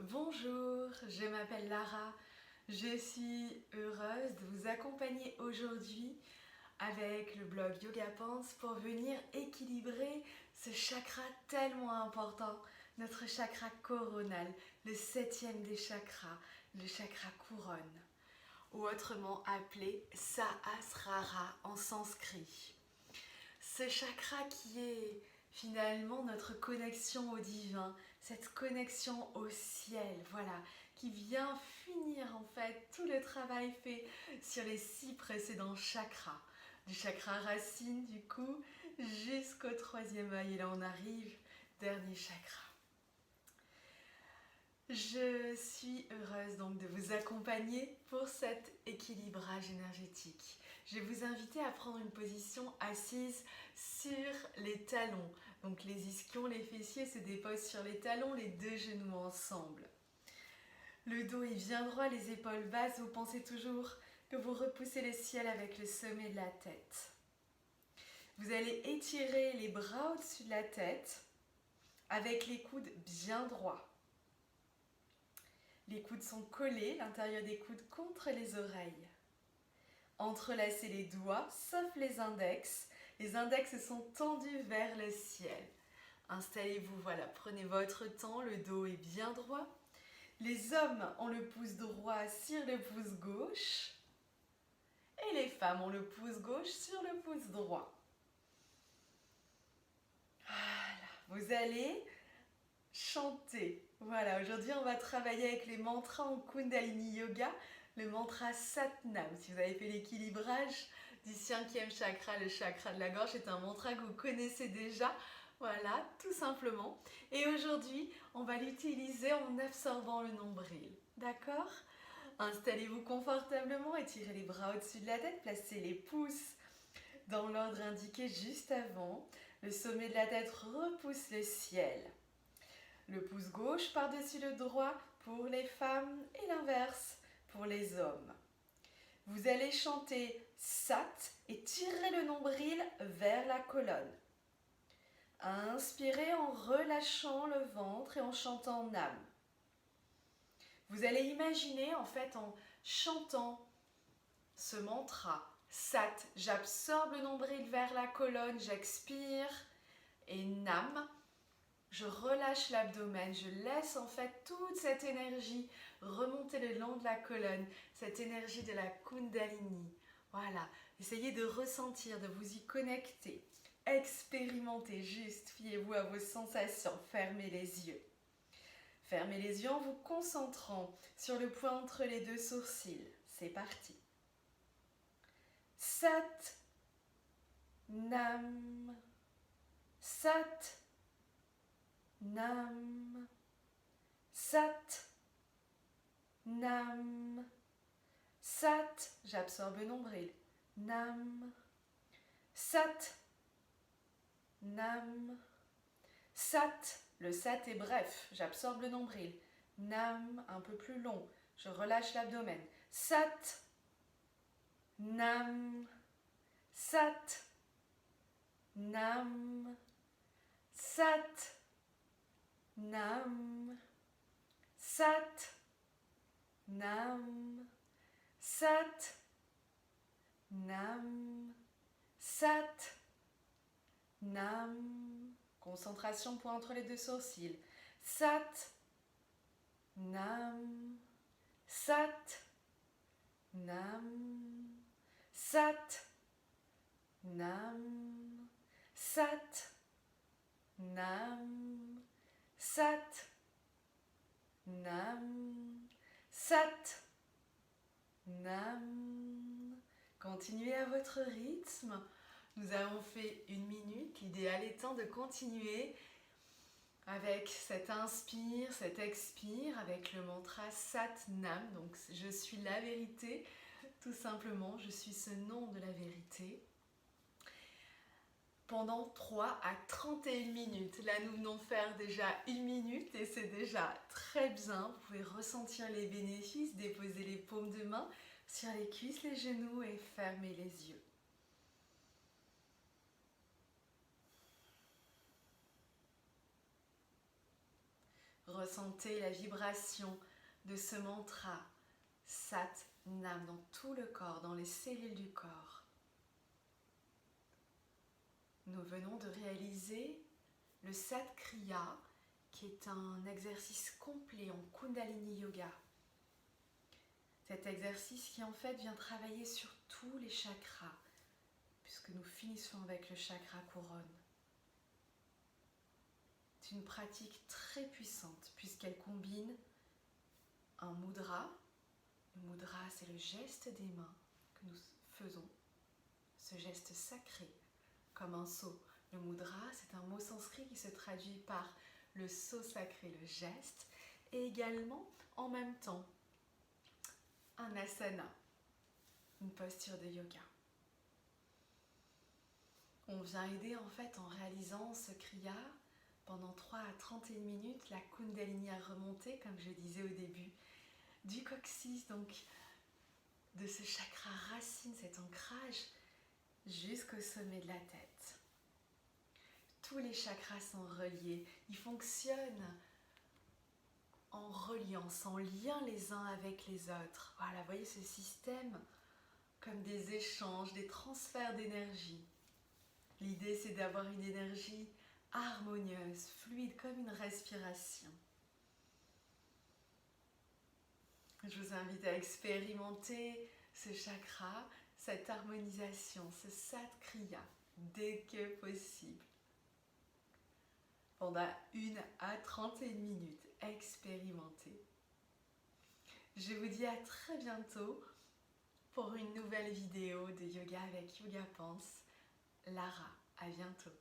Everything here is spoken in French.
Bonjour, je m'appelle Lara. Je suis heureuse de vous accompagner aujourd'hui avec le blog Yoga Pants pour venir équilibrer ce chakra tellement important, notre chakra coronal, le septième des chakras, le chakra couronne, ou autrement appelé Sahasrara en sanskrit. Ce chakra qui est finalement notre connexion au divin, cette connexion au ciel, voilà, qui vient finir en fait tout le travail fait sur les 6 précédents chakras. Du chakra racine du coup jusqu'au 3e œil, et là on arrive, dernier chakra. Je suis heureuse donc de vous accompagner pour cet équilibrage énergétique. Je vais vous inviter à prendre une position assise sur les talons. Donc les ischions, les fessiers se déposent sur les talons, les deux genoux ensemble. Le dos est bien droit, les épaules basses. Vous pensez toujours que vous repoussez le ciel avec le sommet de la tête. Vous allez étirer les bras au-dessus de la tête avec les coudes bien droits. Les coudes sont collés, l'intérieur des coudes contre les oreilles. Entrelacez les doigts, sauf les index. Les index sont tendus vers le ciel. Installez-vous, voilà, prenez votre temps, le dos est bien droit. Les hommes ont le pouce droit sur le pouce gauche. Et les femmes ont le pouce gauche sur le pouce droit. Voilà, vous allez chanter. Voilà, aujourd'hui on va travailler avec les mantras en Kundalini Yoga, le mantra Satnam. Si vous avez fait l'équilibrage du 5e chakra, le chakra de la gorge, c'est un mantra que vous connaissez déjà. Voilà, tout simplement. Et aujourd'hui, on va l'utiliser en absorbant le nombril. D'accord ? Installez-vous confortablement, étirez les bras au-dessus de la tête, placez les pouces dans l'ordre indiqué juste avant. Le sommet de la tête repousse le ciel. Le pouce gauche par-dessus le droit pour les femmes et l'inverse pour les hommes. Vous allez chanter Sat et tirer le nombril vers la colonne. Inspirez en relâchant le ventre et en chantant Nam. Vous allez imaginer en fait en chantant ce mantra Sat, j'absorbe le nombril vers la colonne, j'expire, et Nam, je relâche l'abdomen, je laisse en fait toute cette énergie remonter le long de la colonne, cette énergie de la Kundalini. Voilà, essayez de ressentir, de vous y connecter. Expérimentez juste, fiez-vous à vos sensations, fermez les yeux. Fermez les yeux en vous concentrant sur le point entre les deux sourcils. C'est parti. Sat, Nam, Sat, Nam, Sat, Nam, Sat, j'absorbe le nombril, Nam, Sat, Nam, Sat, le Sat est bref, j'absorbe le nombril, Nam, un peu plus long, je relâche l'abdomen, Sat, Nam, Sat, Nam, Sat, Nam, Sat, Nam, Sat, Nam, Sat, Nam. Concentration point entre les deux sourcils. Sat, Nam, Sat, Nam, Sat, Nam, Sat, Nam, Sat, Nam, Sat, Nam. Continuez à votre rythme. Nous avons fait 1 minute. L'idéal étant de continuer avec cet inspire, cet expire, avec le mantra Sat Nam. Donc je suis la vérité, tout simplement. Je suis ce nom de la vérité. Pendant 3 à 31 minutes. Là, nous venons faire déjà 1 minute et c'est déjà très bien. Vous pouvez ressentir les bénéfices, déposer les paumes de main sur les cuisses, les genoux et fermer les yeux. ressentez la vibration de ce mantra Sat Nam dans tout le corps, dans les cellules du corps. Nous venons de réaliser le Sat Kriya, qui est un exercice complet en Kundalini Yoga. Cet exercice qui en fait vient travailler sur tous les chakras, puisque nous finissons avec le chakra couronne. C'est une pratique très puissante, puisqu'elle combine un mudra. Le mudra, c'est le geste des mains que nous faisons, ce geste sacré, comme un sceau. Le mudra, c'est un mot sanskrit qui se traduit par le sceau sacré, le geste, et également, en même temps, un asana, une posture de yoga. On vient aider en fait en réalisant ce kriya pendant 3 à 31 minutes la kundalini à remonter, comme je disais au début, du coccyx, donc de ce chakra racine, cet ancrage, jusqu'au sommet de la tête. Tous les chakras sont reliés, ils fonctionnent en reliance, en lien les uns avec les autres. Voilà, vous voyez ce système comme des échanges, des transferts d'énergie. L'idée, c'est d'avoir une énergie harmonieuse, fluide, comme une respiration. Je vous invite à expérimenter ce chakra, cette harmonisation, ce Sat Kriya, dès que possible. Pendant 1 à 31 minutes, expérimentez. Je vous dis à très bientôt pour une nouvelle vidéo de yoga avec Yoga Pants. Lara, à bientôt.